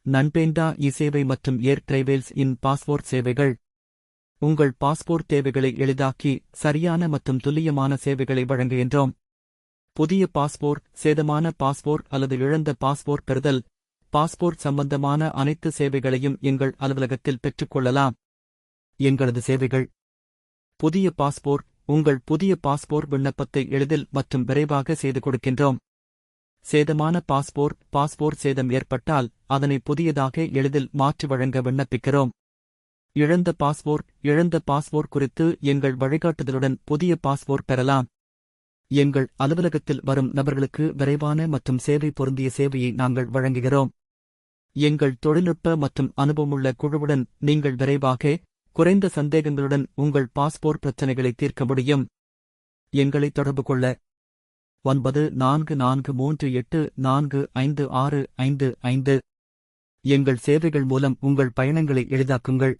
நன்பேண்டா இ-சேவை மற்றும் ஏர் டிரைவேல்ஸ் இன் பாஸ்போர்ட் சேவைகள் உங்கள் பாஸ்போர்ட் தேவைகளை எளிதாக்கி சரியான மற்றும் துல்லியமான சேவைகளை வழங்குகின்றோம். புதிய பாஸ்போர்ட், சேதமான பாஸ்போர்ட் அல்லது இழந்த பாஸ்போர்ட் பெறுதல், பாஸ்போர்ட் சம்பந்தமான அனைத்து சேவைகளையும் எங்கள் அலுவலகத்தில் பெற்றுக்கொள்ளலாம். எங்களது சேவைகள்: புதிய பாஸ்போர்ட். உங்கள் புதிய பாஸ்போர்ட் விண்ணப்பத்தை எளிதில் மற்றும் விரைவாக செய்து கொடுக்கின்றோம். சேதமான பாஸ்போர்ட் சேதம் ஏற்பட்டால் அதனை புதியதாக எளிதில் மாற்றி வழங்க விண்ணப்பிக்கிறோம். இழந்த பாஸ்போர்ட் குறித்து எங்கள் வழிகாட்டுதலுடன் புதிய பாஸ்போர்ட் பெறலாம். எங்கள் அலுவலகத்தில் வரும் நபர்களுக்கு விரைவான மற்றும் சேவை பொருந்திய சேவையை நாங்கள் வழங்குகிறோம். எங்கள் தொழில்நுட்ப மற்றும் அனுபவமுள்ள குழுவுடன் நீங்கள் விரைவாக, குறைந்த சந்தேகங்களுடன் உங்கள் பாஸ்போர்ட் பிரச்சினைகளை தீர்க்க முடியும். எங்களை தொடர்பு கொள்ள 9443845655. எங்கள் சேவைகள் மூலம் உங்கள் பயணங்களை எளிதாக்குங்கள்.